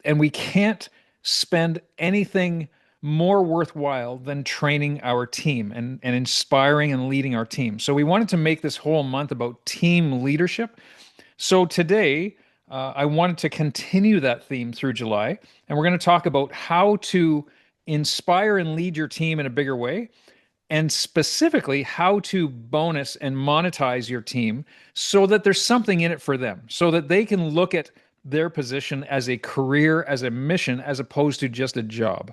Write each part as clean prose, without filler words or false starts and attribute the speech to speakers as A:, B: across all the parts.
A: And we can't spend anything more worthwhile than training our team and inspiring and leading our team. So we wanted to make this whole month about team leadership. So today, I wanted to continue that theme through July, and we're going to talk about how to inspire and lead your team in a bigger way, and specifically how to bonus and monetize your team so that there's something in it for them, so that they can look at their position as a career, as a mission, as opposed to just a job.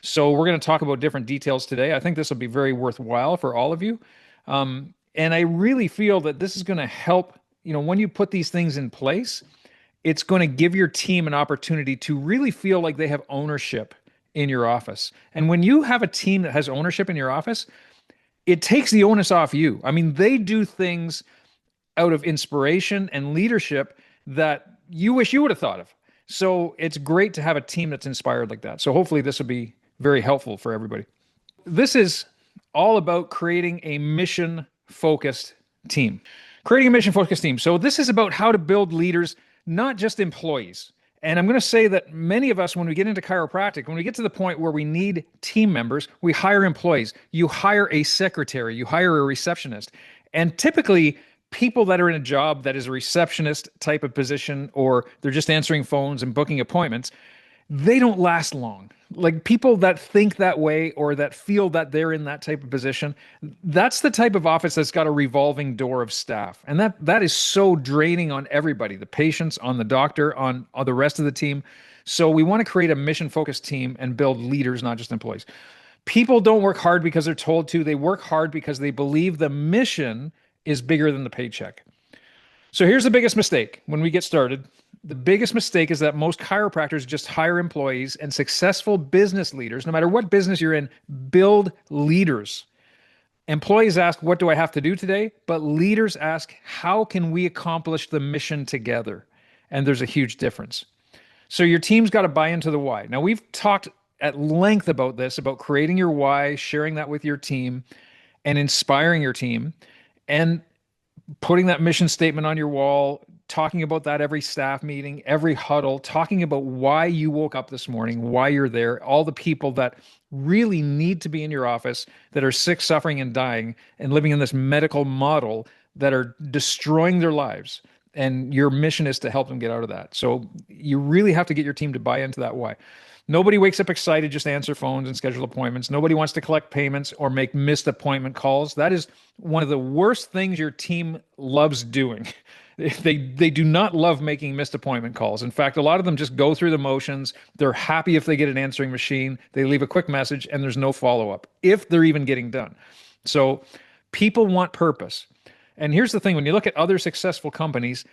A: So we're going to talk about different details today. I think this will be very worthwhile for all of you. And I really feel that this is going to help, when you put these things in place, it's going to give your team an opportunity to really feel like they have ownership in your office. And when you have a team that has ownership in your office, it takes the onus off you. I mean, they do things out of inspiration and leadership that you wish you would have thought of. So it's great to have a team that's inspired like that. So hopefully this will be very helpful for everybody. This is all about creating a mission focused team. Creating a mission focused team. So this is about how to build leaders, not just employees. And I'm going to say that many of us, when we get into chiropractic, when we get to the point where we need team members, we hire employees. You hire a secretary, you hire a receptionist. And typically, people that are in a job that is a receptionist type of position, or they're just answering phones and booking appointments, they don't last long. Like people that think that way or that feel that they're in that type of position, that's the type of office that's got a revolving door of staff. And that is so draining on everybody, the patients, on the doctor, on the rest of the team. So we want to create a mission-focused team and build leaders, not just employees. People don't work hard because they're told to. They work hard because they believe the mission is bigger than the paycheck. So here's the biggest mistake when we get started. The biggest mistake is that most chiropractors just hire employees, and successful business leaders, no matter what business you're in, build leaders. Employees ask, what do I have to do today? But leaders ask, how can we accomplish the mission together? And there's a huge difference. So your team's got to buy into the why. Now, we've talked at length about this, about creating your why, sharing that with your team, and inspiring your team, and putting that mission statement on your wall, talking about that every staff meeting, every huddle, talking about why you woke up this morning, why you're there, all the people that really need to be in your office that are sick, suffering, and dying and living in this medical model that are destroying their lives. And your mission is to help them get out of that. So you really have to get your team to buy into that why. Nobody wakes up excited just to answer phones and schedule appointments. Nobody wants to collect payments or make missed appointment calls. That is one of the worst things your team loves doing. They do not love making missed appointment calls. In fact, a lot of them just go through the motions. They're happy if they get an answering machine. They leave a quick message and there's no follow-up, if they're even getting done. So people want purpose. And here's the thing, when you look at other successful companies,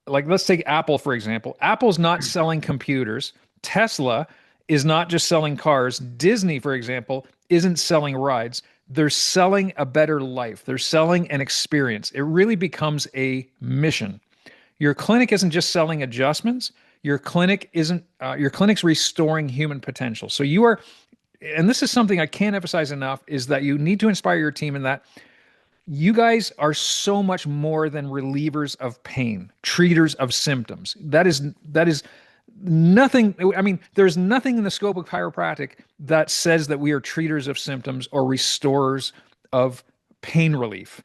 A: like let's take Apple, for example. Apple's not selling computers. Tesla is not just selling cars. Disney, for example, isn't selling rides. They're selling a better life. They're selling an experience. It really becomes a mission. Your clinic isn't just selling adjustments. Your clinic's restoring human potential. So you are, and this is something I can't emphasize enough, is that you need to inspire your team in that you guys are so much more than relievers of pain, treaters of symptoms. That is nothing. I mean, there's nothing in the scope of chiropractic that says that we are treaters of symptoms or restorers of pain relief.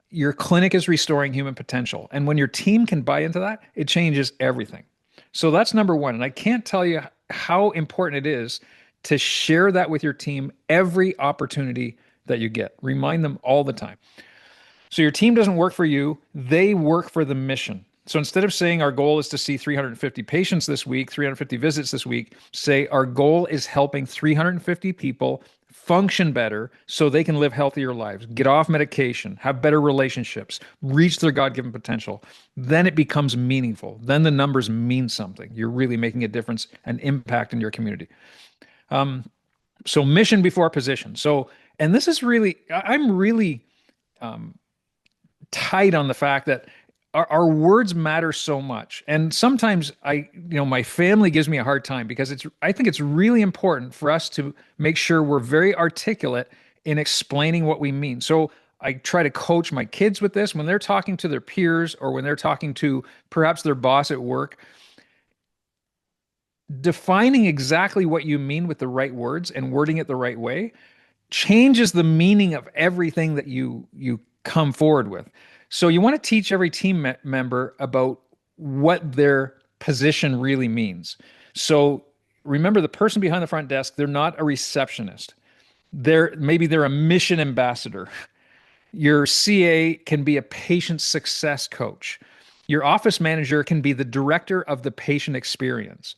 A: Your clinic is restoring human potential. And when your team can buy into that, it changes everything. So that's number one. And I can't tell you how important it is to share that with your team every opportunity that you get. Remind them all the time. So your team doesn't work for you, they work for the mission. So instead of saying our goal is to see 350 patients this week, 350 visits this week, say our goal is helping 350 people function better so they can live healthier lives, get off medication, have better relationships, reach their God-given potential. Then it becomes meaningful. Then the numbers mean something. You're really making a difference and impact in your community. So mission before position. So, and this is really, I'm really tight on the fact that our words matter so much. And sometimes my family gives me a hard time because I think it's really important for us to make sure we're very articulate in explaining what we mean. So I try to coach my kids with this when they're talking to their peers or when they're talking to perhaps their boss at work. defining exactly what you mean with the right words and wording it the right way changes the meaning of everything that you come forward with. So you want to teach every member about what their position really means. So remember, the person behind the front desk, they're not a receptionist. They're a mission ambassador. Your CA can be a patient success coach. Your office manager can be the director of the patient experience.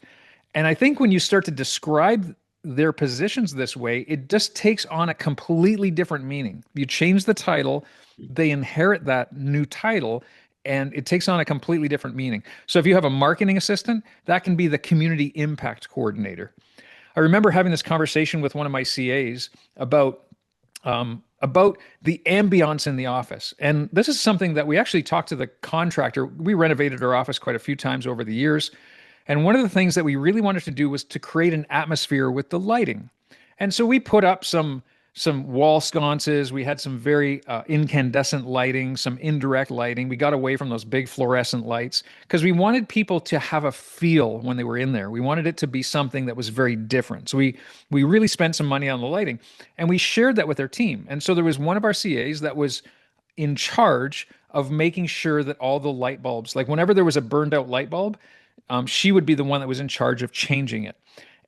A: And I think when you start to describe their positions this way, it just takes on a completely different meaning. You change the title, they inherit that new title, and it takes on a completely different meaning. So if you have a marketing assistant, that can be the community impact coordinator. I remember having this conversation with one of my CAs about the ambiance in the office. And this is something that we actually talked to the contractor. We renovated our office quite a few times over the years. And one of the things that we really wanted to do was to create an atmosphere with the lighting. And so we put up some wall sconces. We had some very incandescent lighting, some indirect lighting. We got away from those big fluorescent lights because we wanted people to have a feel when they were in there. We wanted it to be something that was very different. So we really spent some money on the lighting, and we shared that with our team. And so there was one of our CAs that was in charge of making sure that all the light bulbs, like whenever there was a burned out light bulb, she would be the one that was in charge of changing it.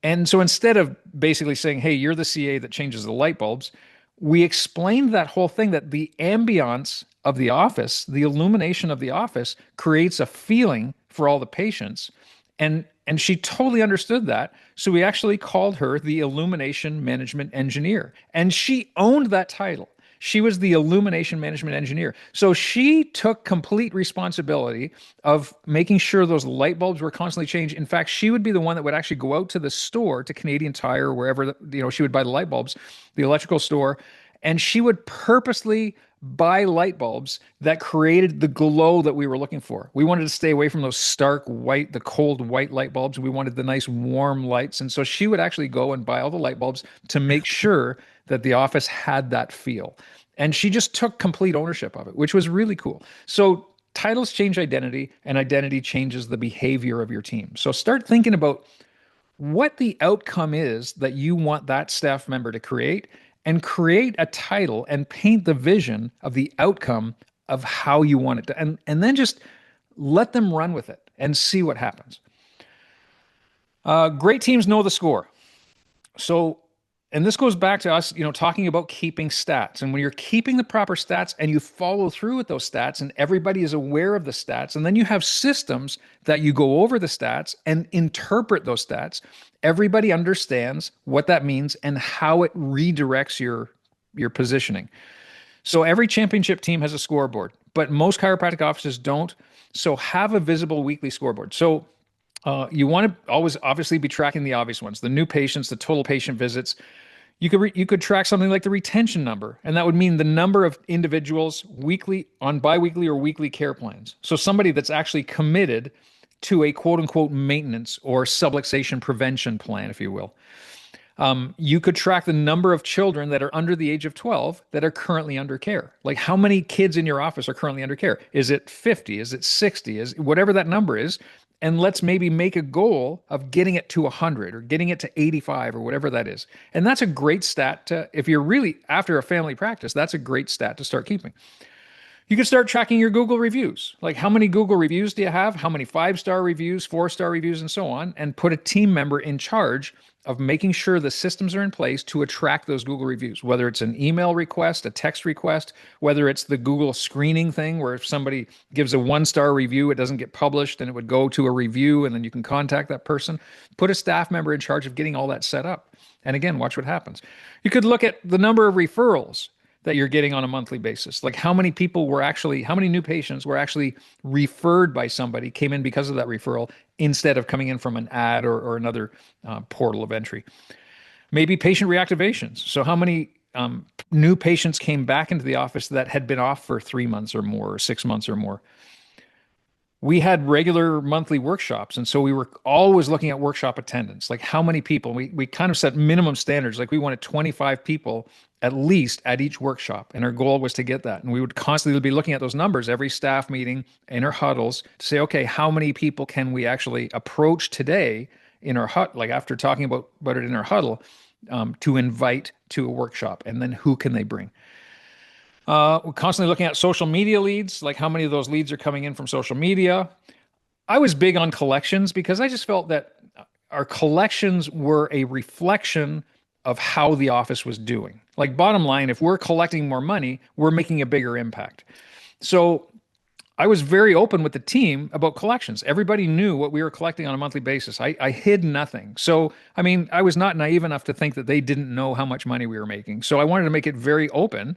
A: And so instead of basically saying, hey, you're the CA that changes the light bulbs, we explained that whole thing that the ambiance of the office, the illumination of the office creates a feeling for all the patients. And she totally understood that. So we actually called her the illumination management engineer. And she owned that title. She was the illumination management engineer. So she took complete responsibility of making sure those light bulbs were constantly changed. In fact, she would be the one that would actually go out to the store, to Canadian Tire, wherever, she would buy the light bulbs, the electrical store, and she would purposely buy light bulbs that created the glow that we were looking for. We wanted to stay away from those stark white, the cold white light bulbs. We wanted the nice warm lights. And so she would actually go and buy all the light bulbs to make sure that the office had that feel. And she just took complete ownership of it, which was really cool. So titles change identity, and identity changes the behavior of your team. So start thinking about what the outcome is that you want that staff member to create, and create a title and paint the vision of the outcome of how you want it to, and then just let them run with it and see what happens. Great teams know the score. So, and this goes back to us, talking about keeping stats. And when you're keeping the proper stats and you follow through with those stats, and everybody is aware of the stats, and then you have systems that you go over the stats and interpret those stats, everybody understands what that means and how it redirects your positioning. So every championship team has a scoreboard, but most chiropractic offices don't. So have a visible weekly scoreboard. So you want to always obviously be tracking the obvious ones, the new patients, the total patient visits. You could track something like the retention number, and that would mean the number of individuals weekly on biweekly or weekly care plans. So somebody that's actually committed to a quote unquote maintenance or subluxation prevention plan, if you will. You could track the number of children that are under the age of 12 that are currently under care. Like how many kids in your office are currently under care? Is it 50? Is it 60? Is whatever that number is? And let's maybe make a goal of getting it to 100 or getting it to 85 or whatever that is. And that's a great stat to, if you're really after a family practice, that's a great stat to start keeping. You can start tracking your Google reviews. Like how many Google reviews do you have? How many 5-star reviews, 4-star reviews, and so on, and put a team member in charge of making sure the systems are in place to attract those Google reviews, whether it's an email request, a text request, whether it's the Google screening thing where if somebody gives a 1-star review, it doesn't get published and it would go to a review and then you can contact that person. Put a staff member in charge of getting all that set up. And again, watch what happens. You could look at the number of referrals that you're getting on a monthly basis. Like how many new patients were actually referred by somebody, came in because of that referral instead of coming in from an ad or another portal of entry. Maybe patient reactivations. So how many new patients came back into the office that had been off for 3 months or more, or 6 months or more. We had regular monthly workshops. And so we were always looking at workshop attendance, like how many people. We kind of set minimum standards, like we wanted 25 people at least at each workshop. And our goal was to get that. And we would constantly be looking at those numbers every staff meeting in our huddles to say, okay, how many people can we actually approach today in our hut, like after talking about it in our huddle, to invite to a workshop, and then who can they bring? We're constantly looking at social media leads, like how many of those leads are coming in from social media. I was big on collections because I just felt that our collections were a reflection of how the office was doing. Like, bottom line, if we're collecting more money, we're making a bigger impact. So I was very open with the team about collections. Everybody knew what we were collecting on a monthly basis. I hid nothing. So, I mean, I was not naive enough to think that they didn't know how much money we were making. So I wanted to make it very open.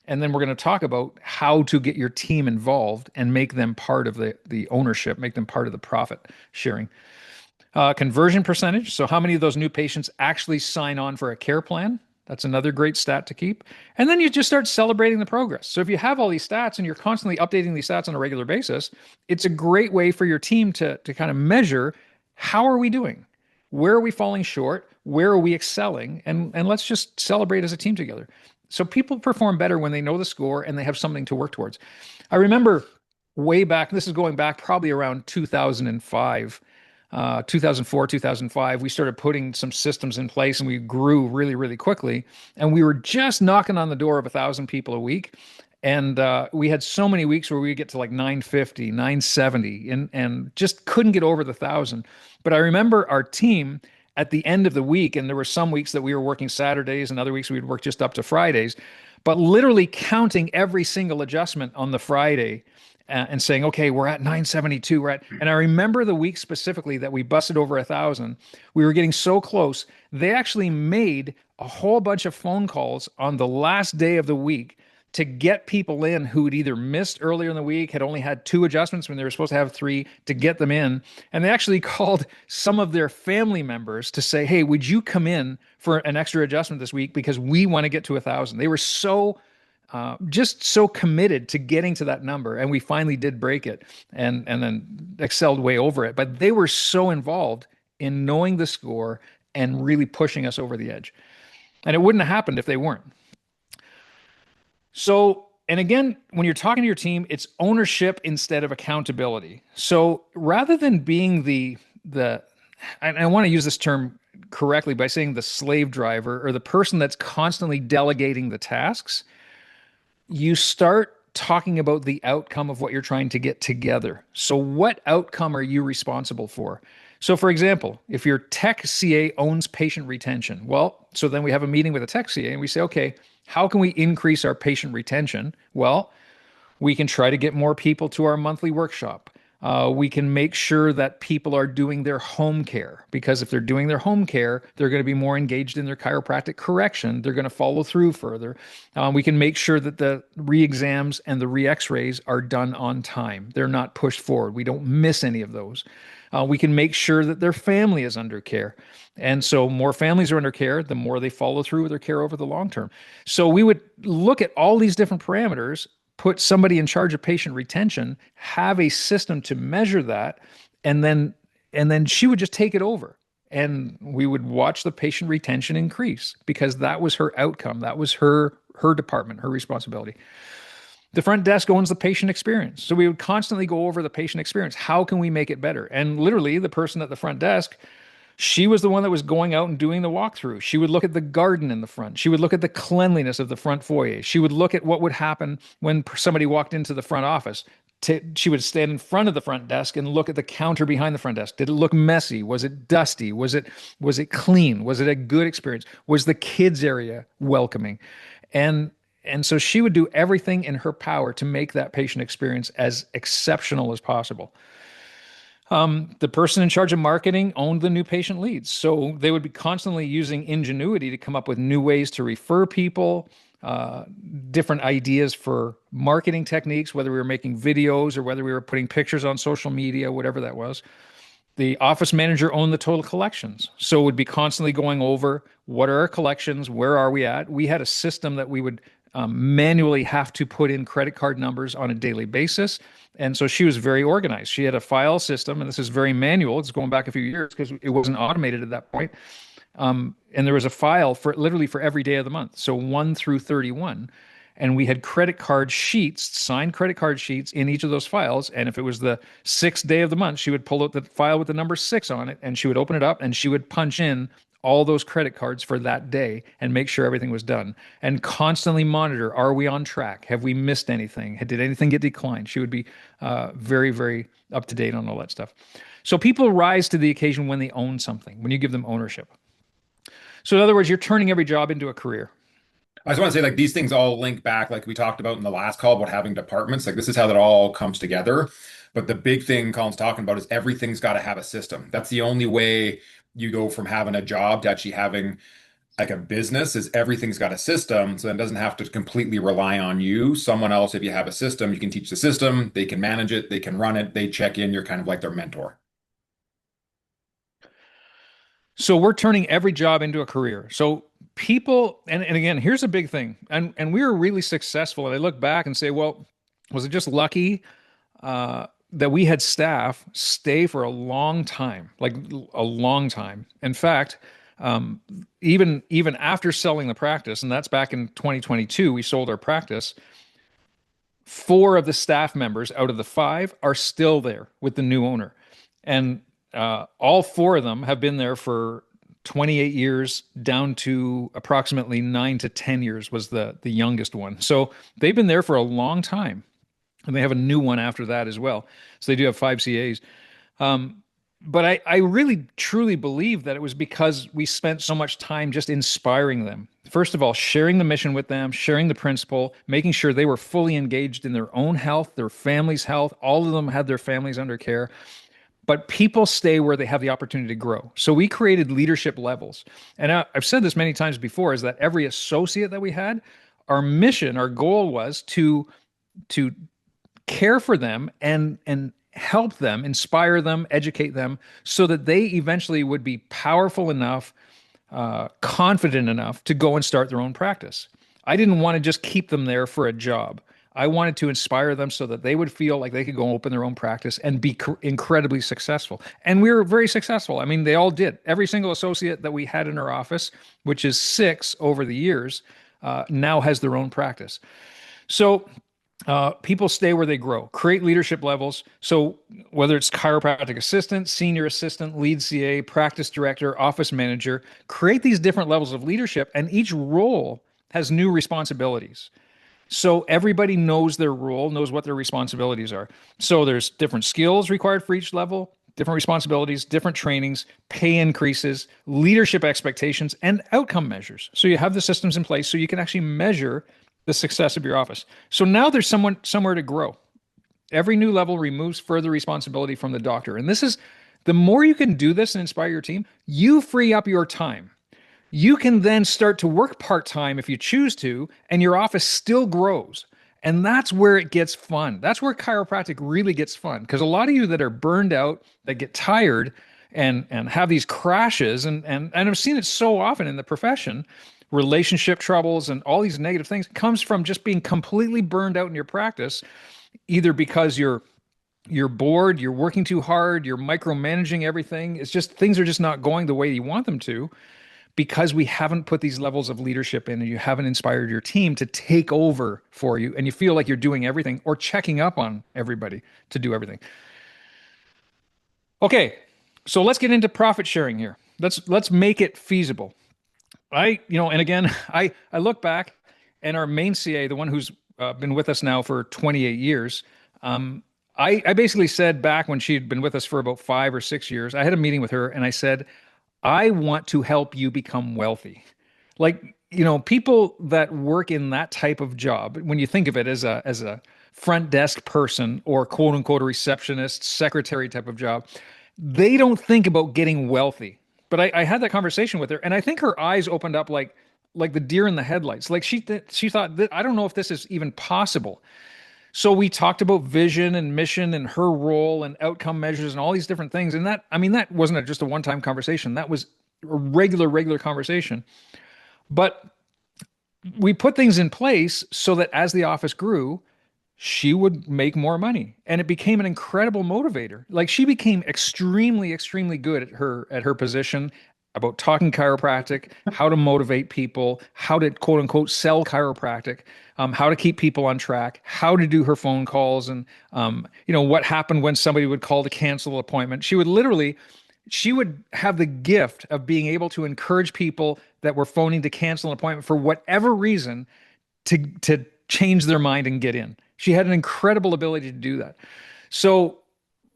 A: And then we're going to talk about how to get your team involved and make them part of the ownership, make them part of the profit sharing. Conversion percentage. So, how many of those new patients actually sign on for a care plan? That's another great stat to keep. And then you just start celebrating the progress. So, if you have all these stats and you're constantly updating these stats on a regular basis, it's a great way for your team to kind of measure how are we doing? Where are we falling short? Where are we excelling? And let's just celebrate as a team together. So, people perform better when they know the score and they have something to work towards. I remember way back, this is going back probably around 2005, 2004, 2005, we started putting some systems in place and we grew really, really quickly. And we were just knocking on the door of 1,000 people a week. And we had so many weeks where we get to like 950, 970, and just couldn't get over the 1,000. But I remember our team at the end of the week, and there were some weeks that we were working Saturdays and other weeks we'd work just up to Fridays, but literally counting every single adjustment on the Friday and saying, okay, we're at 972. And I remember the week specifically that we busted over 1,000. We were getting so close. They actually made a whole bunch of phone calls on the last day of the week to get people in who had either missed earlier in the week, had only had 2 adjustments when they were supposed to have 3, to get them in. And they actually called some of their family members to say, hey, would you come in for an extra adjustment this week because we want to get to 1,000. They were just so committed to getting to that number, and we finally did break it, and then excelled way over it. But they were so involved in knowing the score and really pushing us over the edge, and it wouldn't have happened if they weren't. So, and again, when you're talking to your team, it's ownership instead of accountability. So rather than being the and I want to use this term correctly by saying the slave driver or the person that's constantly delegating the tasks, you start talking about the outcome of what you're trying to get together. So, what outcome are you responsible for? So, for example, if your tech CA owns patient retention, well, so then we have a meeting with a tech CA and we say, okay, how can we increase our patient retention? Well, we can try to get more people to our monthly workshop. We can make sure that people are doing their home care, because if they're doing their home care, they're going to be more engaged in their chiropractic correction. They're going to follow through further. We can make sure that the re-exams and the re-x-rays are done on time. They're not pushed forward. We don't miss any of those. We can make sure that their family is under care. And so more families are under care, the more they follow through with their care over the long term. So we would look at all these different parameters, put somebody in charge of patient retention, have a system to measure that, and then she would just take it over. And we would watch the patient retention increase because that was her outcome. That was her department, her responsibility. The front desk owns the patient experience. So we would constantly go over the patient experience. How can we make it better? And literally, the person at the front desk, she was the one that was going out and doing the walkthrough. She would look at the garden in the front. She would look at the cleanliness of the front foyer. She would look at what would happen when somebody walked into the front office. She would stand in front of the front desk and look at the counter behind the front desk. Did it look messy? Was it dusty? Was it clean? Was it a good experience? Was the kids area welcoming? And so she would do everything in her power to make that patient experience as exceptional as possible. The person in charge of marketing owned the new patient leads. So they would be constantly using ingenuity to come up with new ways to refer people, different ideas for marketing techniques, whether we were making videos or whether we were putting pictures on social media, whatever that was. The office manager owned the total collections. So it would be constantly going over what are our collections, where are we at? We had a system that we would manually have to put in credit card numbers on a daily basis. And so she was very organized. She had a file system, and this is very manual. It's going back a few years because it wasn't automated at that point. And there was a file for literally for every day of the month. So 1 through 31. And we had credit card sheets, signed credit card sheets in each of those files. And if it was the sixth day of the month, she would pull out the file with the number six on it and she would open it up and she would punch in all those credit cards for that day and make sure everything was done and constantly monitor, are we on track? Have we missed anything? Did anything get declined? She would be very, very up to date on all that stuff. So people rise to the occasion when they own something, when you give them ownership. So in other words, you're turning every job into a career.
B: I just want to say, like, these things all link back, like we talked about in the last call about having departments. Like, this is how that all comes together. But the big thing Colin's talking about is everything's got to have a system. That's the only way you go from having a job to actually having like a business is everything's got a system. So it doesn't have to completely rely on you. Someone else, if you have a system, you can teach the system, they can manage it, they can run it, they check in, you're kind of like their mentor.
A: So we're turning every job into a career. So people, and again, here's a big thing. And we were really successful. And I look back and say, well, was it just lucky that we had staff stay for a long time, like a long time? In fact, um, even after selling the practice, and that's back in 2022, we sold our practice. Four of the staff members out of the five are still there with the new owner. And all four of them have been there for 28 years, down to approximately 9 to 10 years was the youngest one. So they've been there for a long time. And they have a new one after that as well. So they do have five CAs. Um, but I really truly believe that it was because we spent so much time just inspiring them. First of all, sharing the mission with them, sharing the principle, making sure they were fully engaged in their own health, their family's health. All of them had their families under care. But people stay where they have the opportunity to grow. So we created leadership levels. And I've said this many times before, is that every associate that we had, our mission, our goal was to care for them and help them, inspire them, educate them, so that they eventually would be powerful enough, confident enough to go and start their own practice. I didn't want to just keep them there for a job. I wanted to inspire them so that they would feel like they could go open their own practice and be incredibly successful. And we were very successful. I mean, they all did. Every single associate that we had in our office, which is six over the years, now has their own practice. So people stay where they grow, create leadership levels. So whether it's chiropractic assistant, senior assistant, lead CA, practice director, office manager, create these different levels of leadership, and each role has new responsibilities. So everybody knows their role, knows what their responsibilities are. So there's different skills required for each level, different responsibilities, different trainings, pay increases, leadership expectations, and outcome measures. So you have the systems in place so you can actually measure the success of your office. So now there's someone somewhere to grow. Every new level removes further responsibility from the doctor. And this is the more you can do this and inspire your team, you free up your time. You can then start to work part time if you choose to, and your office still grows. And that's where it gets fun. That's where chiropractic really gets fun. Because a lot of you that are burned out, that get tired and have these crashes, and I've seen it so often in the profession, relationship troubles and all these negative things comes from just being completely burned out in your practice, either because you're bored, you're working too hard, you're micromanaging everything. It's just things are just not going the way you want them to because we haven't put these levels of leadership in and you haven't inspired your team to take over for you and you feel like you're doing everything or checking up on everybody to do everything. Okay, so let's get into profit sharing here. Let's make it feasible. And again, I look back and our main CA, the one who's been with us now for 28 years, I basically said back when she'd been with us for about 5 or 6 years, I had a meeting with her and I said, I want to help you become wealthy. Like, people that work in that type of job, when you think of it as a front desk person or quote unquote a receptionist, secretary type of job, they don't think about getting wealthy. But I had that conversation with her, and I think her eyes opened up like the deer in the headlights. Like she thought that I don't know if this is even possible. So we talked about vision and mission and her role and outcome measures and all these different things. And that wasn't just a one-time conversation. That was a regular conversation. But we put things in place so that as the office grew, she would make more money. And it became an incredible motivator. Like she became extremely, extremely good at her position about talking chiropractic, how to motivate people, how to quote unquote sell chiropractic, how to keep people on track, how to do her phone calls, and what happened when somebody would call to cancel an appointment. She would have the gift of being able to encourage people that were phoning to cancel an appointment for whatever reason to change their mind and get in. She had an incredible ability to do that. So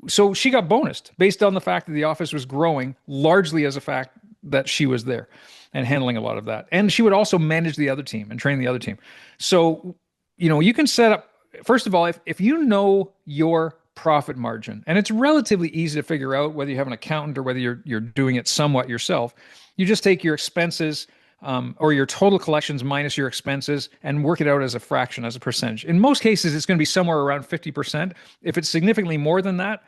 A: so she got bonused based on the fact that the office was growing largely as a fact that she was there and handling a lot of that. And she would also manage the other team and train the other team. So, you can set up, first of all, if you know your profit margin, and it's relatively easy to figure out whether you have an accountant or whether you're doing it somewhat yourself, you just take your expenses or your total collections minus your expenses and work it out as a fraction, as a percentage. In most cases, it's going to be somewhere around 50%. If it's significantly more than that,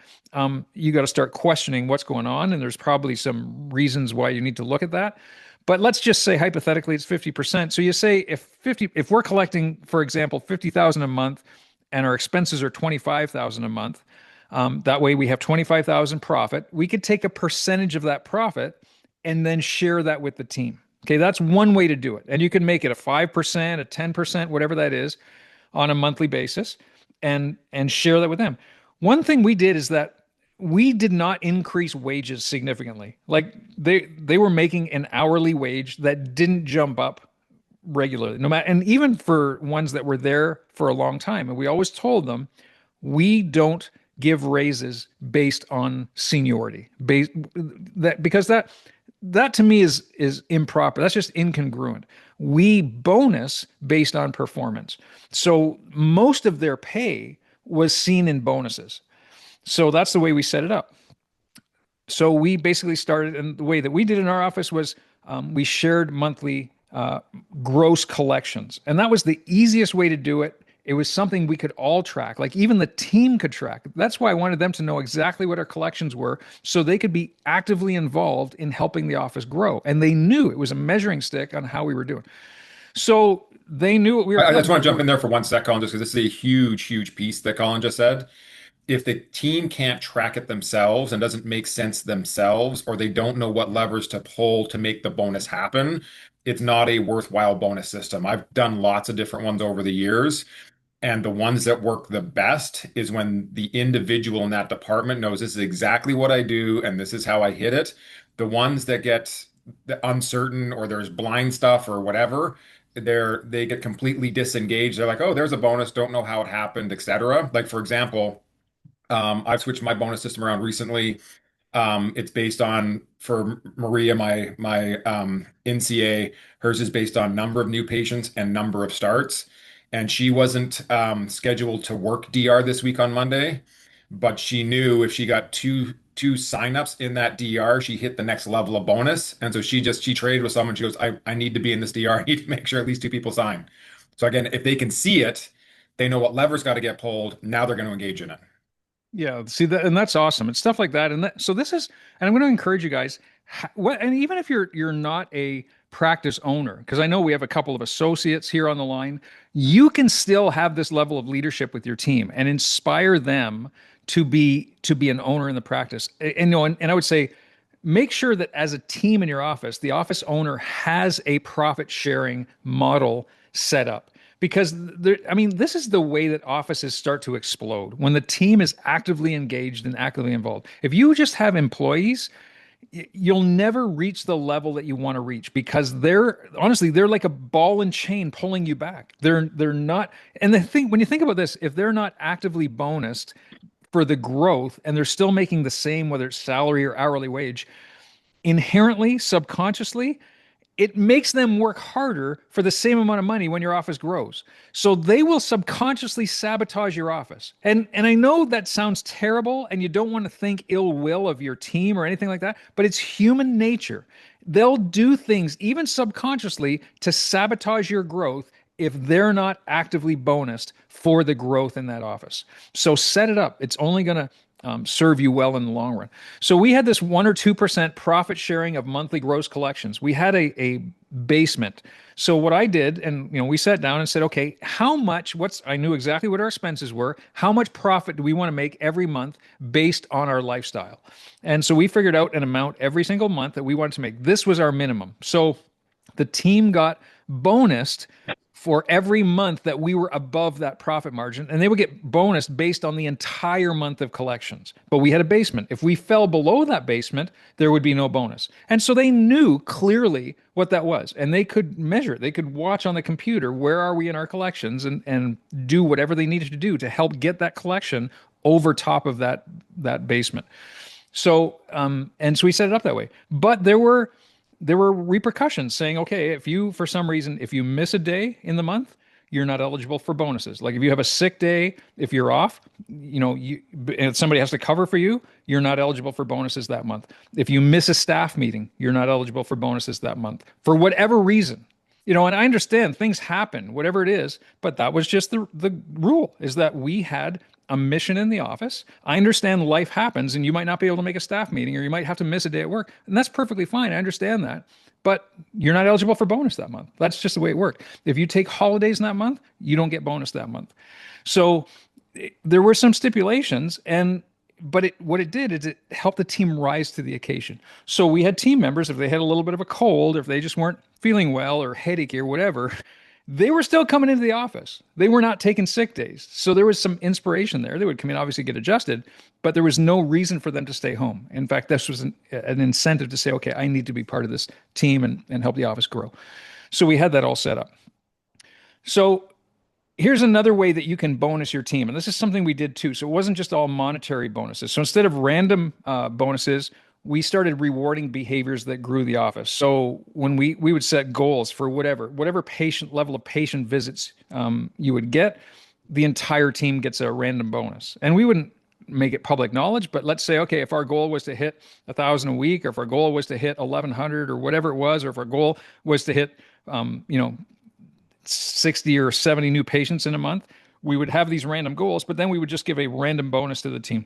A: you got to start questioning what's going on. And there's probably some reasons why you need to look at that. But let's just say hypothetically it's 50%. So you say if we're collecting, for example, 50,000 a month and our expenses are 25,000 a month, that way we have 25,000 profit. We could take a percentage of that profit and then share that with the team. Okay, that's one way to do it. And you can make it a 5%, a 10%, whatever that is on a monthly basis and share that with them. One thing we did is that we did not increase wages significantly. Like they were making an hourly wage that didn't jump up regularly. No matter, and even for ones that were there for a long time. And we always told them we don't give raises based on seniority. Because that to me is improper. That's just incongruent. We bonus based on performance. So most of their pay was seen in bonuses. So that's the way we set it up. So we basically started, and the way that we did in our office was we shared monthly gross collections, and that was the easiest way to do it. It was something we could all track, like even the team could track. That's why I wanted them to know exactly what our collections were so they could be actively involved in helping the office grow. And they knew it was a measuring stick on how we were doing. So they knew what we were
B: I just
A: accountable
B: want to jump
A: for.
B: in there for one sec, Colin, just because this is a huge, huge piece that Colin just said. If the team can't track it themselves and doesn't make sense themselves, or they don't know what levers to pull to make the bonus happen, it's not a worthwhile bonus system. I've done lots of different ones over the years. And the ones that work the best is when the individual in that department knows this is exactly what I do and this is how I hit it. The ones that get uncertain or there's blind stuff or whatever, they get completely disengaged. They're like, oh, there's a bonus, don't know how it happened, etc. Like for example, I've switched my bonus system around recently. It's based on for Maria, my NCA, hers is based on number of new patients and number of starts. And she wasn't scheduled to work DR this week on Monday, but she knew if she got two signups in that DR, she hit the next level of bonus. And so she traded with someone. She goes, I need to be in this DR. I need to make sure at least two people sign. So again, if they can see it, they know what levers got to get pulled. Now they're going to engage in it.
A: Yeah, see that, and that's awesome. It's stuff like that, and so this is, and I'm going to encourage you guys. And even if you're not a practice owner, because I know we have a couple of associates here on the line, you can still have this level of leadership with your team and inspire them to be an owner in the practice. And I would say, make sure that as a team in your office, the office owner has a profit sharing model set up because I mean, this is the way that offices start to explode when the team is actively engaged and actively involved. If you just have employees, you'll never reach the level that you want to reach because they're like a ball and chain pulling you back. They're not, and the thing when you think about this, if they're not actively bonused for the growth and they're still making the same, whether it's salary or hourly wage, inherently, subconsciously, it makes them work harder for the same amount of money when your office grows. So they will subconsciously sabotage your office. And I know that sounds terrible and you don't want to think ill will of your team or anything like that, but it's human nature. They'll do things even subconsciously to sabotage your growth if they're not actively bonused for the growth in that office. So set it up. It's only going to serve you well in the long run. So we had this 1 or 2% profit sharing of monthly gross collections. We had a basement. So what I did, and we sat down and said, okay, how much? I knew exactly what our expenses were. How much profit do we want to make every month based on our lifestyle? And so we figured out an amount every single month that we wanted to make. This was our minimum. So the team got bonused for every month that we were above that profit margin, and they would get bonused based on the entire month of collections. But we had a basement. If we fell below that basement, there would be no bonus. And so they knew clearly what that was, and they could measure it. They could watch on the computer where are we in our collections, and do whatever they needed to do to help get that collection over top of that basement. So we set it up that way. But there were repercussions saying, okay, if you, for some reason, if you miss a day in the month, you're not eligible for bonuses. Like if you have a sick day, if you're off, and somebody has to cover for you, you're not eligible for bonuses that month. If you miss a staff meeting, you're not eligible for bonuses that month for whatever reason. And I understand things happen, whatever it is, but that was just the rule, is that we had a mission in the office. I understand life happens and you might not be able to make a staff meeting or you might have to miss a day at work. And that's perfectly fine. I understand that. But you're not eligible for bonus that month. That's just the way it worked. If you take holidays in that month, you don't get bonus that month. So there were some stipulations, but what it did is it helped the team rise to the occasion. So we had team members, if they had a little bit of a cold, or if they just weren't feeling well or headachy or whatever, they were still coming into the office. They were not taking sick days. So there was some inspiration there. They would come in, obviously get adjusted, but there was no reason for them to stay home. In fact, this was an incentive to say, okay, I need to be part of this team and help the office grow. So we had that all set up. So here's another way that you can bonus your team. And this is something we did too. So it wasn't just all monetary bonuses. So instead of random bonuses, we started rewarding behaviors that grew the office. So when we would set goals for whatever patient level of patient visits you would get, the entire team gets a random bonus. And we wouldn't make it public knowledge, but let's say, okay, if our goal was to hit 1,000 a week, or if our goal was to hit 1,100 or whatever it was, or if our goal was to hit, 60 or 70 new patients in a month, we would have these random goals, but then we would just give a random bonus to the team.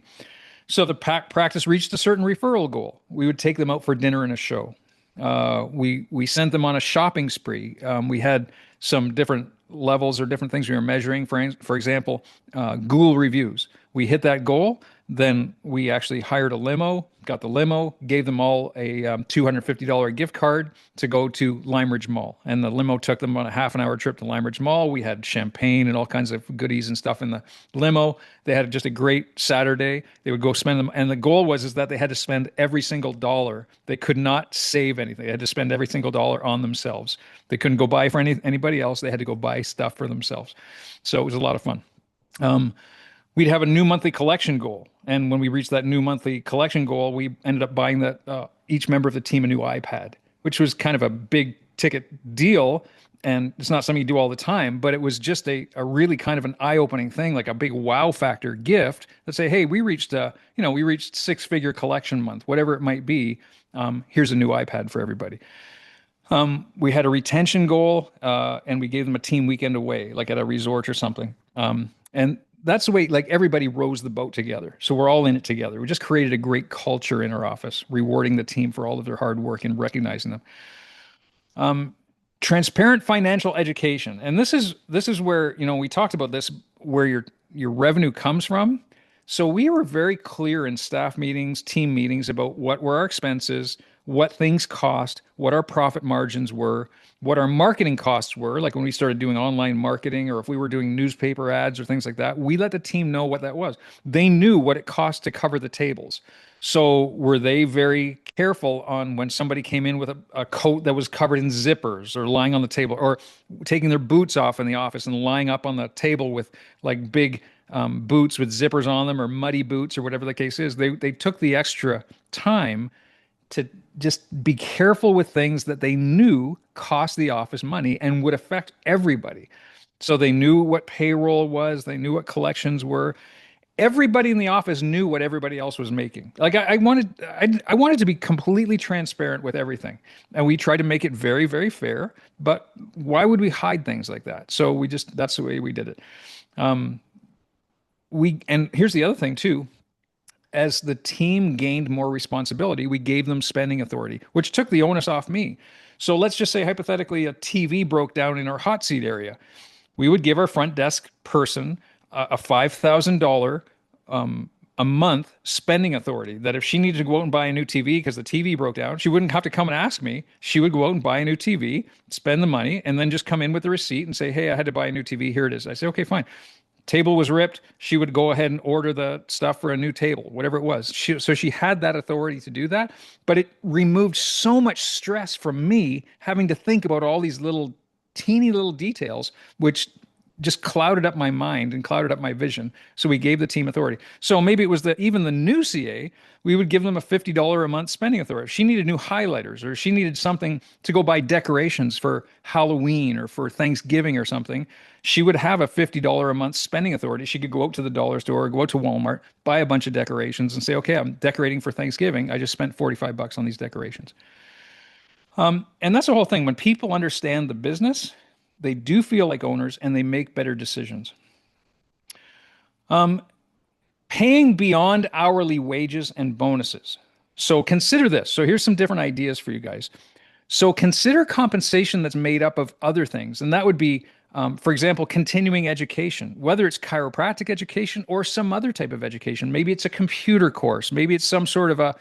A: So the practice reached a certain referral goal, we would take them out for dinner and a show. We sent them on a shopping spree. We had some different levels or different things we were measuring. For example, Google reviews. We hit that goal, then we actually hired a limo, got the limo, gave them all a $250 gift card to go to Lime Ridge Mall. And the limo took them on a half an hour trip to Lime Ridge Mall. We had champagne and all kinds of goodies and stuff in the limo. They had just a great Saturday. They would go spend them. And the goal was that they had to spend every single dollar. They could not save anything. They had to spend every single dollar on themselves. They couldn't go buy for anybody else. They had to go buy stuff for themselves. So it was a lot of fun. We'd have a new monthly collection goal. And when we reached that new monthly collection goal, we ended up buying each member of the team a new iPad, which was kind of a big ticket deal. And it's not something you do all the time, but it was just a really kind of an eye-opening thing, like a big wow factor gift that say, hey, we reached 6-figure collection month, whatever it might be. Here's a new iPad for everybody. We had a retention goal, and we gave them a team weekend away, like at a resort or something. And that's the way, like, everybody rows the boat together. So we're all in it together. We just created a great culture in our office, rewarding the team for all of their hard work and recognizing them. Transparent financial education. And this is where, we talked about this, where your revenue comes from. So we were very clear in staff meetings, team meetings, about what were our expenses, what things cost, what our profit margins were, what our marketing costs were. Like when we started doing online marketing, or if we were doing newspaper ads or things like that, we let the team know what that was. They knew what it cost to cover the tables. So were they very careful on when somebody came in with a coat that was covered in zippers, or lying on the table, or taking their boots off in the office and lying up on the table with like big boots with zippers on them, or muddy boots, or whatever the case is. They took the extra time to just be careful with things that they knew cost the office money and would affect everybody. So they knew what payroll was, they knew what collections were. Everybody in the office knew what everybody else was making. Like I wanted to be completely transparent with everything, and we tried to make it very, very fair. But why would we hide things like that? So that's the way we did it. And here's the other thing too. as the team gained more responsibility, we gave them spending authority, which took the onus off me. So let's just say hypothetically a TV broke down in our hot seat area. We would give our front desk person a $5,000 a month spending authority, that if she needed to go out and buy a new TV because the TV broke down, she wouldn't have to come and ask me. She would go out and buy a new TV, spend the money, and then just come in with the receipt and say, "Hey, I had to buy a new TV. Here it is." I say, "Okay, fine." Table was ripped. She would go ahead and order the stuff for a new table, whatever it was. So she had that authority to do that, but it removed so much stress from me having to think about all these little teeny little details, which just clouded up my mind and clouded up my vision. So we gave the team authority. So maybe it was that even the new CA, we would give them a $50 a month spending authority. If she needed new highlighters or she needed something to go buy decorations for Halloween or for Thanksgiving or something, she would have a $50 a month spending authority. She could go out to the dollar store or go out to Walmart, buy a bunch of decorations and say, "Okay, I'm decorating for Thanksgiving. I just spent 45 bucks on these decorations." And that's the whole thing. When people understand the business, they do feel like owners and they make better decisions. Paying beyond hourly wages and bonuses. So consider this. So here's some different ideas for you guys. So consider compensation that's made up of other things. And that would be, for example, continuing education, whether it's chiropractic education or some other type of education. Maybe it's a computer course. Maybe it's some sort of a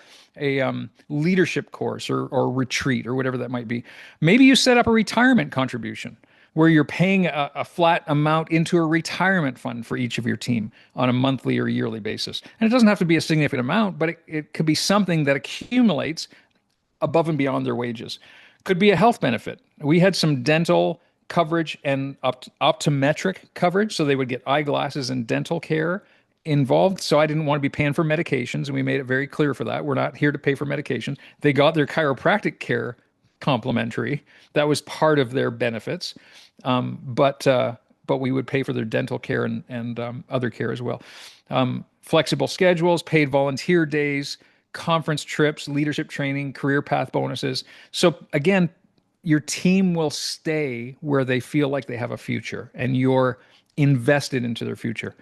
A: leadership course or retreat or whatever that might be. Maybe you set up a retirement contribution where you're paying a flat amount into a retirement fund for each of your team on a monthly or yearly basis. And it doesn't have to be a significant amount, but it could be something that accumulates above and beyond their wages. Could be a health benefit. We had some dental coverage and optometric coverage, so they would get eyeglasses and dental care involved. So I didn't want to be paying for medications, and we made it very clear for that. We're not here to pay for medications. They got their chiropractic care complimentary. That was part of their benefits, but we would pay for their dental care and other care as well. Flexible schedules, paid volunteer days, conference trips, leadership training, career path bonuses. So again, your team will stay where they feel like they have a future and you're invested into their future.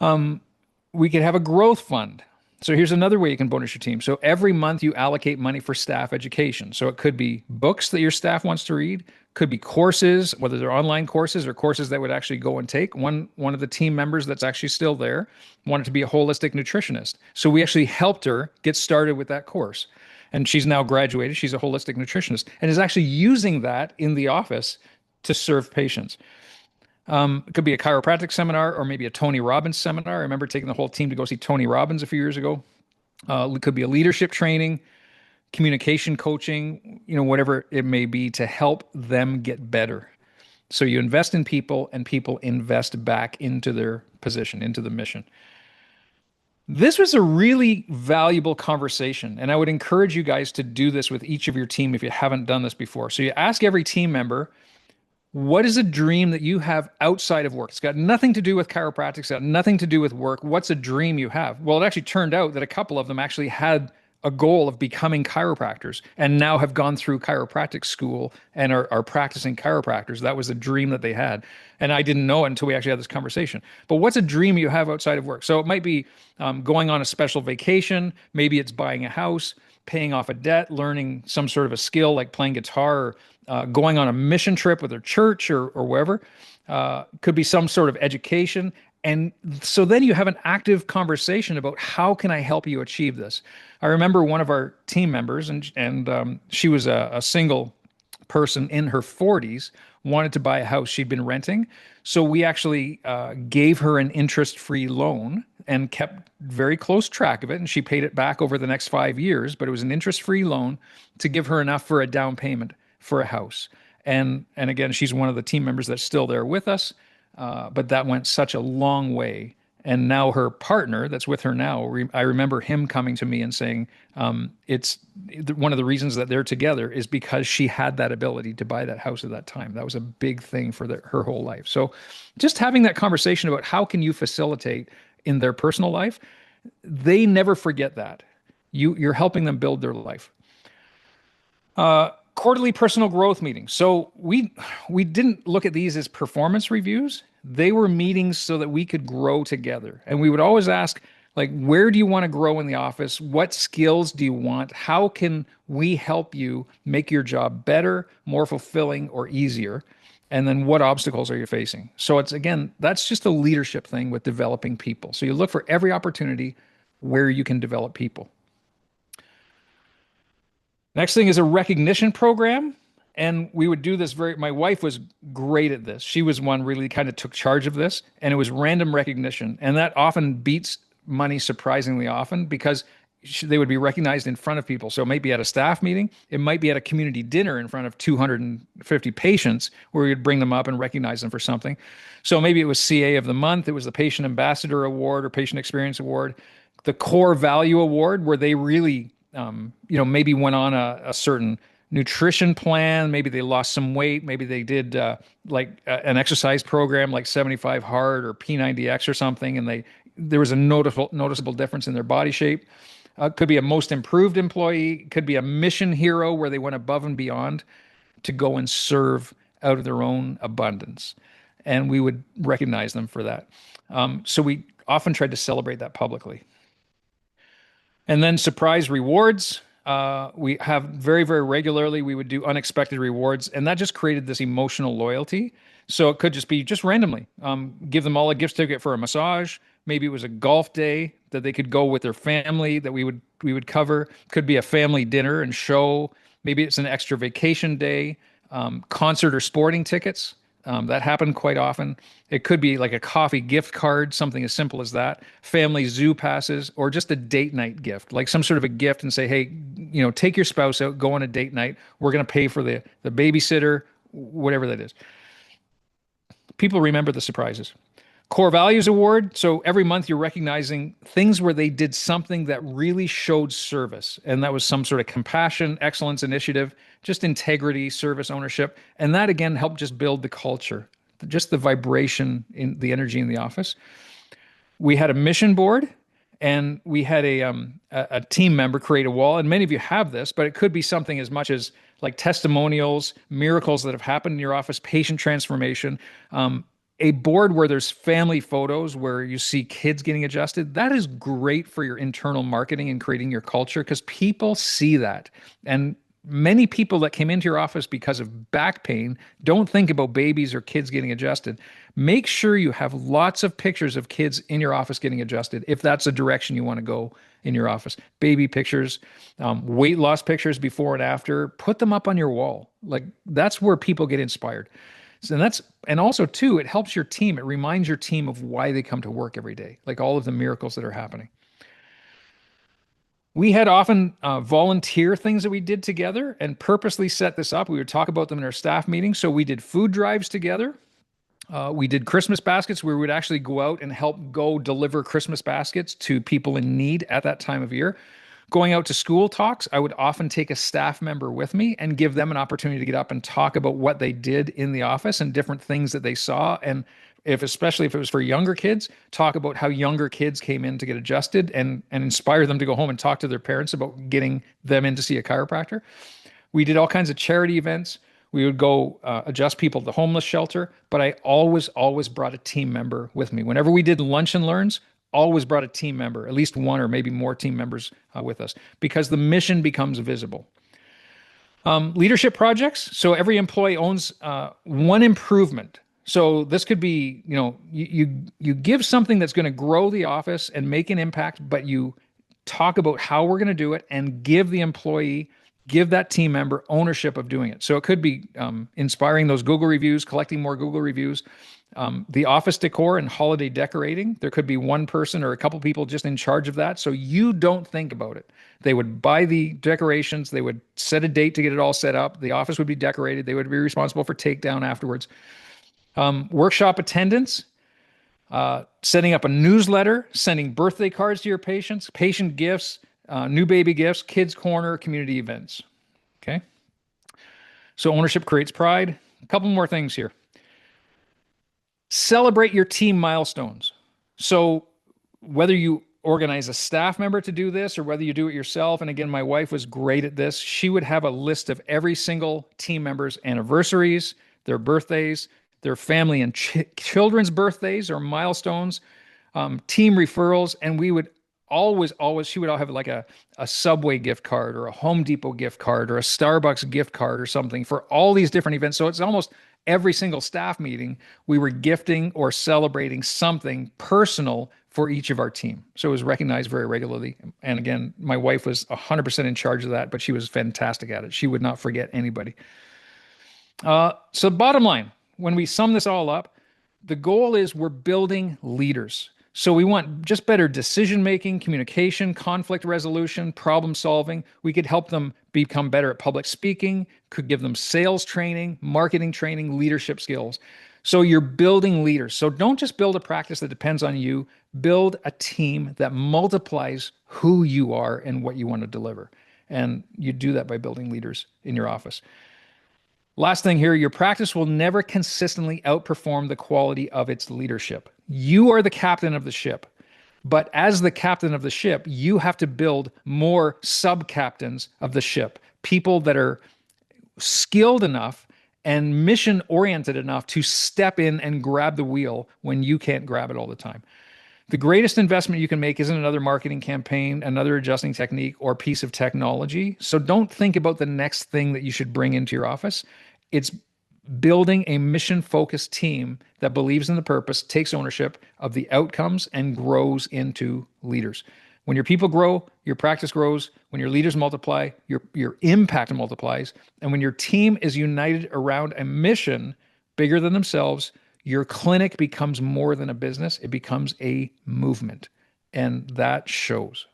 A: We could have a growth fund. So here's another way you can bonus your team. So every month you allocate money for staff education. So it could be books that your staff wants to read, could be courses, whether they're online courses or courses that would actually go and take. One of the team members that's actually still there wanted to be a holistic nutritionist. So we actually helped her get started with that course. And she's now graduated. She's a holistic nutritionist and is actually using that in the office to serve patients. It could be a chiropractic seminar or maybe a Tony Robbins seminar. I remember taking the whole team to go see Tony Robbins a few years ago. It could be a leadership training, communication coaching, whatever it may be to help them get better. So you invest in people and people invest back into their position, into the mission. This was a really valuable conversation, and I would encourage you guys to do this with each of your team if you haven't done this before. So you ask every team member, what is a dream that you have outside of work? It's got nothing to do with chiropractic. It's got nothing to do with work. What's a dream you have? Well, it actually turned out that a couple of them actually had a goal of becoming chiropractors and now have gone through chiropractic school and are practicing chiropractors. That was a dream that they had. And I didn't know it until we actually had this conversation. But what's a dream you have outside of work? So it might be going on a special vacation. Maybe it's buying a house, paying off a debt, learning some sort of a skill like playing guitar, or going on a mission trip with their church or wherever. Could be some sort of education. And so then you have an active conversation about how can I help you achieve this? I remember one of our team members, and she was a single person in her 40s, wanted to buy a house she'd been renting. So we actually gave her an interest-free loan and kept very close track of it. And she paid it back over the next 5 years, but it was an interest-free loan to give her enough for a down payment for a house. And again, she's one of the team members that's still there with us. But that went such a long way. And now her partner that's with her now, I remember him coming to me and saying, it's one of the reasons that they're together is because she had that ability to buy that house at that time. That was a big thing for her whole life. So just having that conversation about how can you facilitate in their personal life, they never forget that. You're helping them build their life. Quarterly personal growth meetings. So we didn't look at these as performance reviews. They were meetings so that we could grow together. And we would always ask, Like, where do you want to grow in the office? What skills do you want? How can we help you make your job better, more fulfilling, or easier? And then what obstacles are you facing? So it's again, that's just a leadership thing with developing people. So you look for every opportunity where you can develop people. Next thing is a recognition program. And we would do this my wife was great at this. She was one really kind of took charge of this, and it was random recognition. And that often beats money surprisingly often because they would be recognized in front of people. So it might be at a staff meeting, it might be at a community dinner in front of 250 patients where we would bring them up and recognize them for something. So maybe it was CA of the month, it was the Patient Ambassador Award or Patient Experience Award, the Core Value Award, where they really maybe went on a certain nutrition plan. Maybe they lost some weight. Maybe they did an exercise program like 75 hard or P90X or something, and there was a noticeable difference in their body shape. Could be a most improved employee. Could be a mission hero where they went above and beyond to go and serve out of their own abundance, and we would recognize them for that. So we often tried to celebrate that publicly. And then surprise rewards. We have very, very regularly, we would do unexpected rewards, and that just created this emotional loyalty. So it could just be just randomly give them all a gift ticket for a massage. Maybe it was a golf day that they could go with their family that we would cover. Could be a family dinner and show. Maybe it's an extra vacation day, concert or sporting tickets. That happened quite often. It could be like a coffee gift card, something as simple as that, family zoo passes, or just a date night gift, like some sort of a gift and say, hey, take your spouse out, go on a date night. We're going to pay for the babysitter, whatever that is. People remember the surprises. Core Values Award. So every month you're recognizing things where they did something that really showed service. And that was some sort of compassion, excellence initiative, just integrity, service, ownership. And that again helped just build the culture, just the vibration in the energy in the office. We had a mission board and we had a team member create a wall. And many of you have this, but it could be something as much as like testimonials, miracles that have happened in your office, patient transformation, a board where there's family photos where you see kids getting adjusted. That is great for your internal marketing and creating your culture because people see that. And many people that came into your office because of back pain don't think about babies or kids getting adjusted. Make sure you have lots of pictures of kids in your office getting adjusted if that's a direction you want to go in your office. Baby pictures, weight loss pictures before and after, put them up on your wall. Like that's where people get inspired. So and also too, it helps your team. It reminds your team of why they come to work every day, like all of the miracles that are happening. We had often volunteer things that we did together and purposely set this up. We would talk about them in our staff meetings. So we did food drives together. We did Christmas baskets where we would actually go out and help go deliver Christmas baskets to people in need at that time of year. Going out to school talks, I would often take a staff member with me and give them an opportunity to get up and talk about what they did in the office and different things that they saw. And especially if it was for younger kids, talk about how younger kids came in to get adjusted and inspire them to go home and talk to their parents about getting them in to see a chiropractor. We did all kinds of charity events. We would go adjust people at the homeless shelter, but I always brought a team member with me. Whenever we did lunch and learns, always brought a team member, at least one or maybe more team members with us, because the mission becomes visible. Leadership projects. So every employee owns one improvement. So this could be, you give something that's going to grow the office and make an impact, but you talk about how we're going to do it and give the employee, give that team member ownership of doing it. So it could be inspiring those Google reviews, collecting more Google reviews, the office decor and holiday decorating. There could be one person or a couple people just in charge of that. So you don't think about it. They would buy the decorations. They would set a date to get it all set up. The office would be decorated. They would be responsible for takedown afterwards. Workshop attendance, setting up a newsletter, sending birthday cards to your patients, patient gifts, new baby gifts, kids corner, community events. Okay. So ownership creates pride. A couple more things here. Celebrate your team milestones. So whether you organize a staff member to do this or whether you do it yourself, and again, my wife was great at this. She would have a list of every single team member's anniversaries, their birthdays, their family and children's birthdays or milestones, team referrals, and we would always, she would all have like a Subway gift card or a Home Depot gift card or a Starbucks gift card or something for all these different events. So it's almost every single staff meeting, we were gifting or celebrating something personal for each of our team. So it was recognized very regularly. And again, my wife was 100% in charge of that, but she was fantastic at it. She would not forget anybody. So, bottom line, when we sum this all up, the goal is we're building leaders. So, we want just better decision making, communication, conflict resolution, problem solving. We could help them become better at public speaking, could give them sales training, marketing training, leadership skills. So, you're building leaders. So, don't just build a practice that depends on you, build a team that multiplies who you are and what you want to deliver. And you do that by building leaders in your office. Last thing here, your practice will never consistently outperform the quality of its leadership. You are the captain of the ship, but as the captain of the ship, you have to build more sub captains of the ship, people that are skilled enough and mission oriented enough to step in and grab the wheel when you can't grab it all the time. The greatest investment you can make isn't another marketing campaign, another adjusting technique, or piece of technology. So don't think about the next thing that you should bring into your office. It's building a mission focused team that believes in the purpose, takes ownership of the outcomes, and grows into leaders. When your people grow, your practice grows. When your leaders multiply, your impact multiplies. And when your team is united around a mission bigger than themselves, your clinic becomes more than a business, it becomes a movement. And that shows.